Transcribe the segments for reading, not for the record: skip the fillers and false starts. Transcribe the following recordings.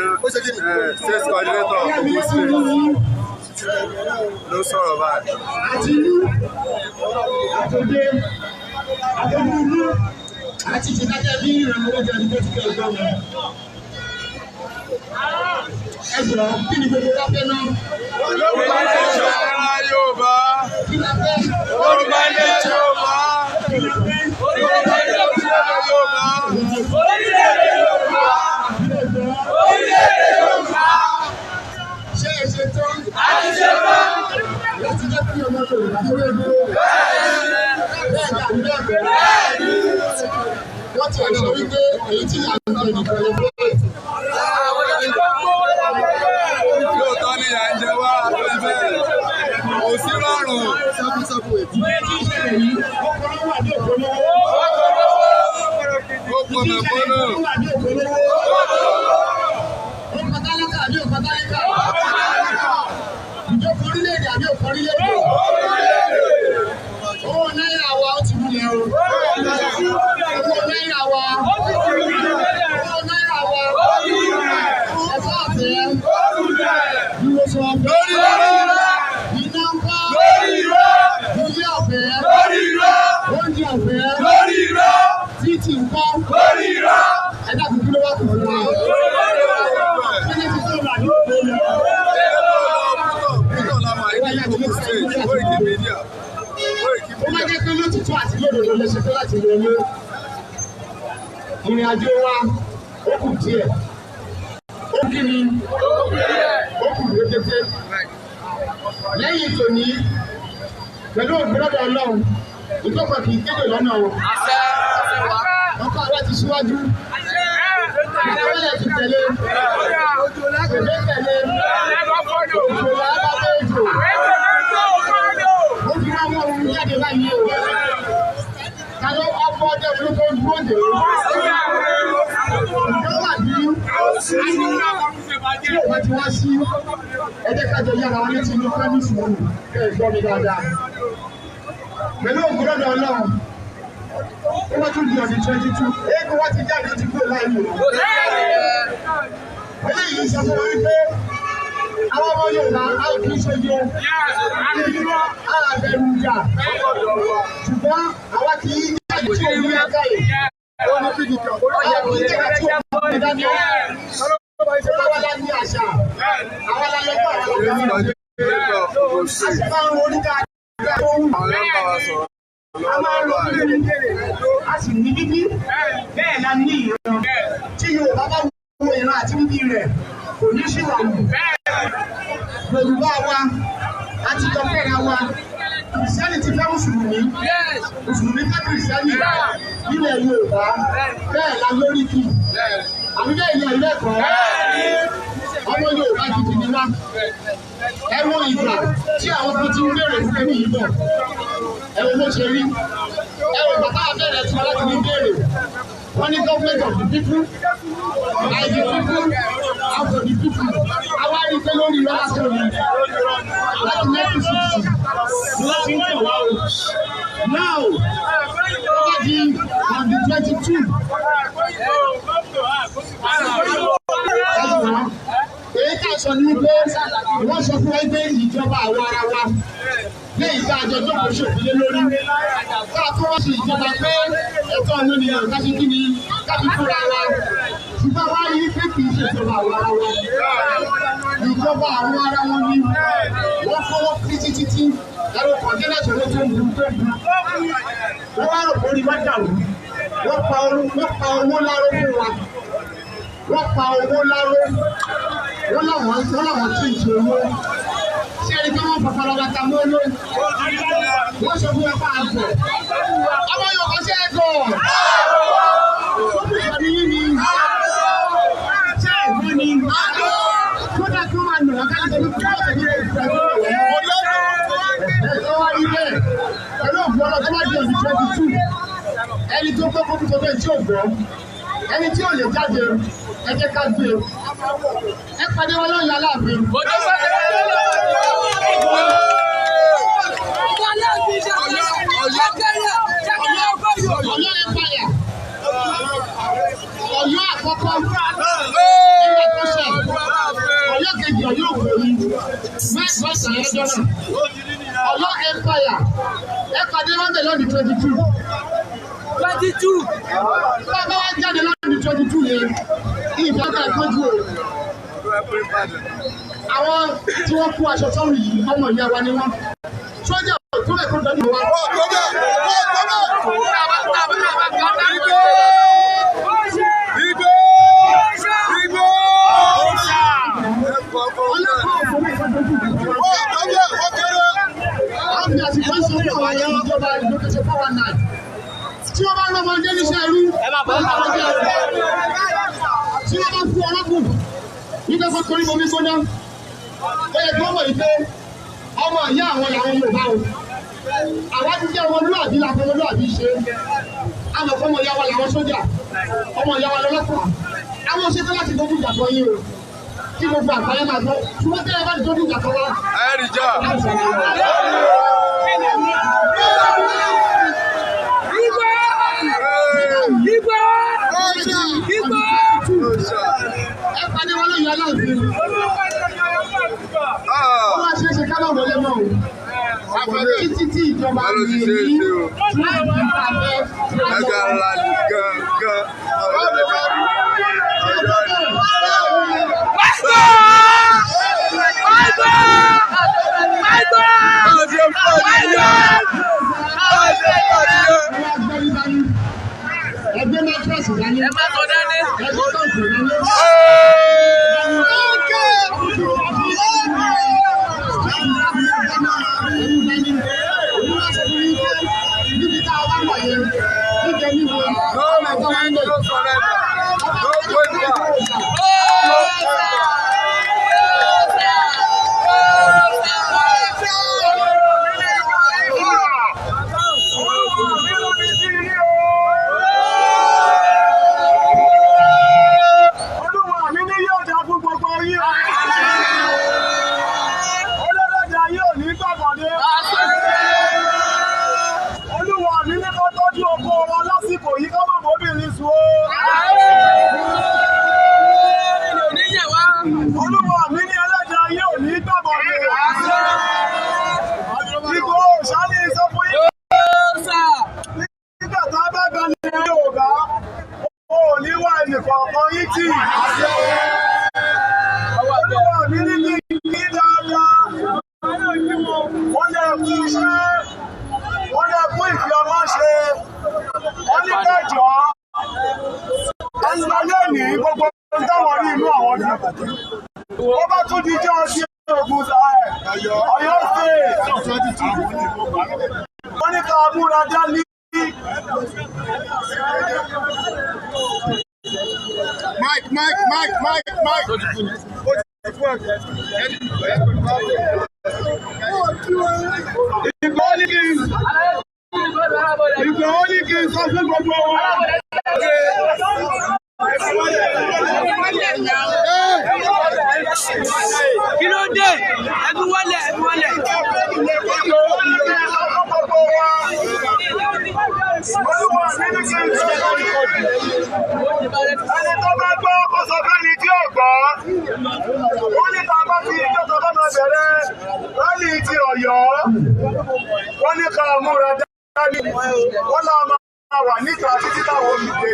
State coordinator Ogun State ló sọ̀rọ̀ báyìí. Àti ìdájọ́ bí ìrànlọ́wọ́ jẹ́ ẹni tó ti kẹ́ ẹ̀gbọ́n mi. Ẹ jọ̀ọ́ kí ni gbogbo wa fẹ́ náà? Yorùbá nation Yorùbá. Yorùbá nation Yorùbá. Yorùbá nation Yorùbá. Orílẹ̀-èdè Yorùbá. Orílẹ̀-èdè Yorùbá. Ṣé ẹ ṣe tán? A ti ṣe tán. Láti jẹ́ kí ọmọ Yorùbá tó lé dúró. Bẹ́ẹ̀ ni àbí bẹ́ẹ̀ bẹ́ẹ̀. Wọ́n ti ẹ̀sọ́ wípé èyí tí à ń gbé nìkan lè bẹ́ẹ̀. Lóòótọ́ ni à ń jẹ wá afẹ́fẹ́. Kò sí rọrùn. Sábúsábú ètí. Ọkùnrin wà ní òkòlówó. Ó pọnà pọnà. Ó pàtàlíkà àbí òpàtàlíkà. Ìjọba orílẹ̀-èdè àbí òkò orílẹ̀-èdè. Owó náírà wa ó ti wulẹ̀ o. Owó náírà wa. Owó náírà wa. Ẹ̀fọ́ àfẹ́. Ìwòsàn ọ̀fẹ́. Lórí ọ̀rọ̀. Iná ń bá. Lórí irọ́. Ilé ọ̀fẹ́. Lórí irọ́. Oúnjẹ ọ̀fẹ́. Lórí irọ́. Títì ń kọ́. Lórí irọ́. Ẹ̀dá kúkú ló wá kù fún wa. Kí ni ti tó wà ní òkú yẹn? Ó máa jẹ́ pé lótìtọ́ àti lódodo lè ṣe tó láti wọlé. Ìrìn àjò wa ó kù díẹ̀. Ó kí ni? Ó kù rékété. Lẹ́yìn tòní, pẹ̀lú ògbólọ́dọ̀ Ọlọ́run, ìtọ́kọ̀ kì í kéde lọ́nà o. Ọkọ̀ àwa ti síwájú. Ìjọba ti tẹ̀lé. Tẹ̀lé tẹ̀lé. Òjò làbá méjò. Ó fi ráwọ́ ohun jáde láyé o. Kálọ́ ọkọ̀ ọjọ́ ìlú tó ń dúró dè o. Ìjọba bí tí ò bá ti wá sí ẹjẹ́ kájọ yára wọn létí inú fẹ́mísì wọn kẹ́ ẹ̀ gbọ́ mi dáadáa. Pẹ̀lú ògbólọ́dọ̀ Ọlọ́run, ó wá tún di ọdún 22. Eégún wá ti jáde ó ti kúrò láàyè o. Eléyìí sọ fún wa wípé àwọn ọmọ Yorùbá á ò kí ń ṣojú àbẹ̀rù ìjà. Ṣùgbọ́n àwa kì í jáde tí òun yá káyè. Àwa kì í jáde tí òun yá dání. Àwa la ní àṣà. Àwa la lọ́gbà àwọn ọ̀gá. Àṣà máa ń ronú dáadáa tó wù. A máa ń ronú lédèrè. A sì ní bíbí. Bẹ́ẹ̀ la ní ìran. Tí Yorùbá bá wo ìran àti bíbí rẹ̀, kò ní sí wà wù. Yorùbá wa àti ìjọba wa, Kìrìsìtẹ́nì ti fẹ́ Mùsùlùmí, Mùsùlùmí fẹ́ Kìrìsìtẹ́nì nílẹ̀ Yorùbá, bẹ́ẹ̀ la lórí kì. Àbí bẹ́ẹ̀ ni ilé ẹ̀kọ́. ọmọ Yorùbá gidi ni wá. Ẹ̀wọ̀n ìgbà tí àwọn kan ti ń béèrè fún ẹni yìí bọ̀. Ẹ̀wọ̀n ló ṣe rí. Ẹ̀wọ̀n bàbá abẹ́rẹ́ tí wọ́n láti ní béèrè. Wọ́n ní government of the people, by the people, and for the people. Àwa rí pé lórí lọ́lá sí omi. Láti 1960, wọ́n ti ń tẹ̀ wá o. Now, over the on the 22. Èyí ká sọ ní pé wọ́n sọ fún ẹgbẹ́ ìjọba àwọn ara wa lẹ́yìn tí àjọ tó kò ṣòfin lórí. Ká tó wọ́n ṣe ìjọba pé ẹ̀tọ́ ọ̀nìyàn káṣí kí ni kábí fúnra wa. Ṣùgbọ́n wá yí pé kì í ṣe ìjọba àwọn ara wa. Ìjọba àwọn ara wọn ni wọ́n fọwọ́ títí ẹ̀rọ kọ̀ǹtẹ́nà tó tó ń bu tó ń bu. Wọ́n wá rò pé orí wá dàrú. Wọ́n pa owó láró fún wa. Wọ́n pa owó láró. Wọ́n láwọn tí ì ṣe owó. Ṣé ẹni tí wọ́n fọ̀fọ̀ lọ́wọ́ ta mọ́ lóyún? Wọ́n sọ fún wọn fún àgọ̀. Ọmọ Yorùbá ṣe é gọ̀. Sọ́kùnrin ìyàní yìí ni. Ṣé ìwọ ni? Kódà kí wọ́n máa nà wọ́n káàkiri tó kí wọ́n tẹ̀lé ìfẹ́ wá rí bẹ́ẹ̀. Pẹ̀lú òfin ọlọ́dún má di ọdún 22. Ẹni tó gbọ́ kókó tó bẹ́ẹ̀ tí ò gbọ́. Ẹni tí ò lè jáde, ẹ jẹ́ ká gbé. Ẹ pàdé wọn lọ́yìn Aláàfin. Ọ̀yọ́ Empire. Ọ̀yọ́ àkọ́kọ́. Ẹgbẹ́ tó ṣe. Ọ̀yọ́ kejì Ọ̀yọ́ Ògbóni. Mẹ́sàn-án ṣàyẹ́jọ́ náà. Ọ̀yọ́ Empire. Ẹ pàdé wọn bẹ̀ lọ́dún 22. 22. Bàbá wa jáde lọ́dún 22 yẹn. Ìfọ̀kà ìtọ́jú o. Àwọn tí wọ́n kó aṣọ sọ́run yìí ọmọ ìyá wa ni wọ́n. Sọ́jà tó lè kó dọ́jú wa. Àwọn àsìkò ń sọ fún àwọn ayé ìjọba ìdókòtò power nine. Tí wọ́n bá ń lọ́mọ ọdún níṣẹ́ irú, tí wọ́n bá fún ọlọ́kùn nígbà tó torí omi gbóná, ó yẹ kí wọ́n mọ̀ yìí pé ọmọ ìyá àwọn làwọn Yorùbá o. Àwa ti jẹ́ ọmọlúwàbí la fọmọlúwàbí ṣe. Àmọ̀ fọmọ ìyá wa làwọn sójà, ọmọ ìyá wa lọ́lọ́pàá. Àwọn òṣèlú láti dojú ìjà kan yín o. Kí gbogbo àgbáyé máa gbọ́. Ṣùgbọ́n tẹ́lẹ̀ bá ti dojú ìjà kan wá. Ẹ̀rìjà. Ẹ pàdé wọn lóyún Aláàfin. Ó wá ṣe é ṣe ká má wọlé mọ́ o. Àfẹ́rẹ́ títí tí ìjọba yìí ní megarally gangan. Ẹgbẹ́ mátrẹ́sì dání. Ẹ má tọ́ dání. Ẹgbẹ́ tó ń pè dání. Níbi tá a wá wọ̀ yẹn, níjẹ níbo, ọmọ ẹ̀kọ́ wọn lè. Ogun Ọ̀yọ́ State. Wọ́n ní ká múra dání. Mike. Ìgbòho ní kí n sọ fún gbogbo wa. Kí ló dé? Ẹbí wọlé. Ẹni tó bá gbọ́ kó sọ fẹ́ni tí ò gbọ́. Wọ́n ní ká bá fi ìjọba bá máa bẹ̀rẹ̀ rálì ti Ọ̀yọ́. Wọ́n ní ká múra dání. Wọ́n náà máa wà níta títí táwọn olùgbé.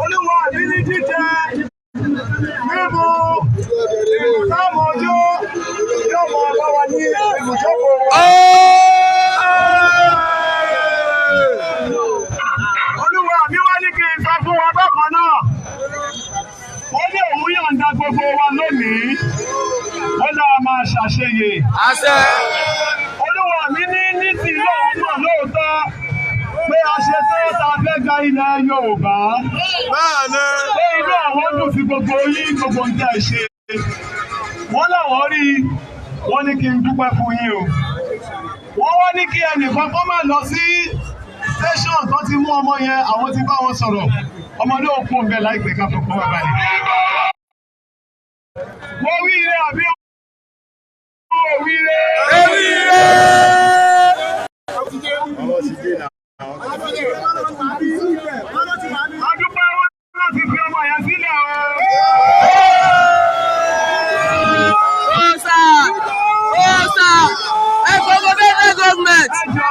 Olúwa mi ní jíjẹ mímu ìsámọ́jú yóò máa bá wa ní ibùjókòó wa. Olúwa mi wá ní kí n sọ fún wa bákan náà. Ó ní òun yọ̀ǹda gbogbo wa lónìí. Ó náà máa ṣàṣeyè. Olúwa mi ní ti lóun náà lóòótọ́ pé a ṣe tó ta fẹ́ gba ilẹ̀ Yorùbá. Pé inú àwọn dùn sí gbogbo yín gbogbo ń tẹ́ ṣe. Wọ́n láwọn rí wọ́n ní kí n dúpẹ́ fún yín o. Wọ́n wá ní kí ẹnìkan kó máa lọ sí tẹ́ṣọ̀n tó ti mú ọmọ yẹn àwọn ti bá wọn sọ̀rọ̀. Ọmọdé òkú òǹbẹ láìpẹ́ ká fọkàn wá balẹ̀. Mo wí ire àbí mo wí ire? Adúpẹ́ wọn láti fi ọmọ yẹn sílẹ̀ o.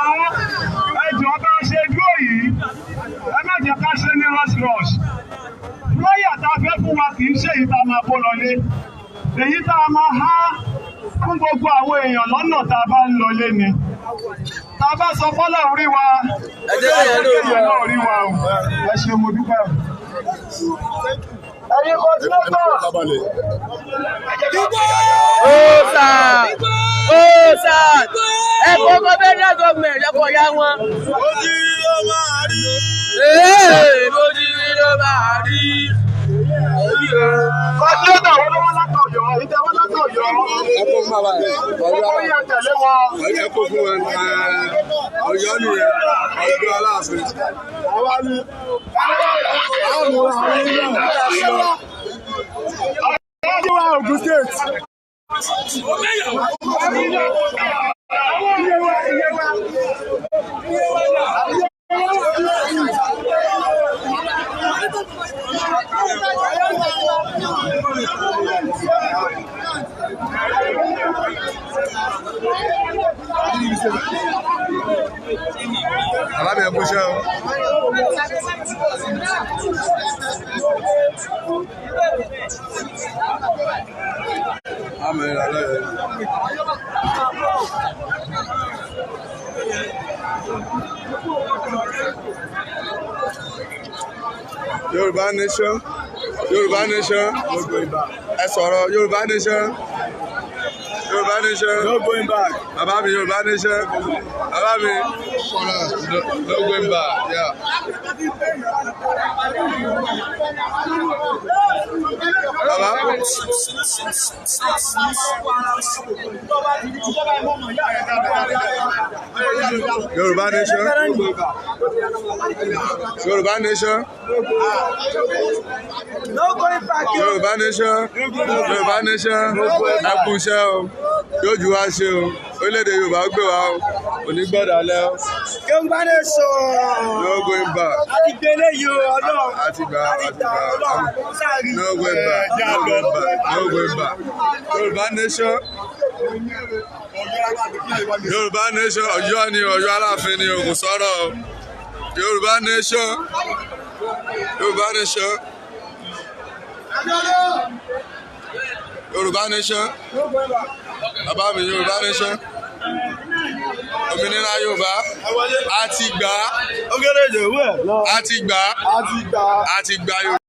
Ẹjọ́ bá ṣe dúró yìí, ẹ má jẹ́ ká ṣe ní rush. Lọ́yà tá a fẹ́ fún wa kì í ṣe èyí tá a máa kó lọlé. Èyí tá a máa há fún gbogbo àwọn èèyàn lọ́nà tá a bá ń lọlé ni. Tá a bá sọ fọ́lá orí wa, ẹ jẹ́ kí ẹ̀yọ́ orí wa o. Ẹ ṣe mo dúpẹ́ o. Ẹ̀yin kò tí ó tọ̀. Ẹ̀kọ́ gọ́fẹ́nà gọ́ọ̀mẹ̀ntì ẹ̀kọ́ ya wọn. Ojú ló máa rí. Ojú ló máa rí. Kọ́ńtẹ́tà wọn ló wá látọ̀yọ́, ìtẹ̀ wọn látọ̀yọ́. Gbogbo yẹn tẹ̀lé wọn. Ẹ kó fún ẹ Ọ̀yọ́ nìyẹn, Ọ̀yọ́ Aláàfin. Àwa ni. Àwọn Ogun State. Alábẹ̀ ẹ̀kú ṣẹ́ o. Àmì ìrànlẹ́ rẹ̀. Yoruba nation, ẹ sọ̀rọ̀ Yoruba nation. No going back. Bàbá mi Yoruba nation. Bàbá mi no going back. Yeah. Bàbá. Yoruba nation. Yoruba nation. No going back. Yoruba nation. Ẹ kú iṣẹ́ o. Yóò ju wá ṣe o. Orílẹ̀-èdè Yorùbá gbé wa o. Onígbọ̀dọ̀ alẹ́ o. Yorùbá nation. No going back. A ti gbé eléyìí o, Ọlọ́run. Àti gbà. No going back. Yoruba nation. Yoruba nation. Ọ̀yọ́ ni Ọ̀yọ́ Aláàfin ni Ògùn sọ̀rọ̀. Yoruba nation. Yoruba nation. Yoruba nation. Bàbá mi Yoruba nation. Òmìnira Yorùbá. A ti gbà. A ti gbà.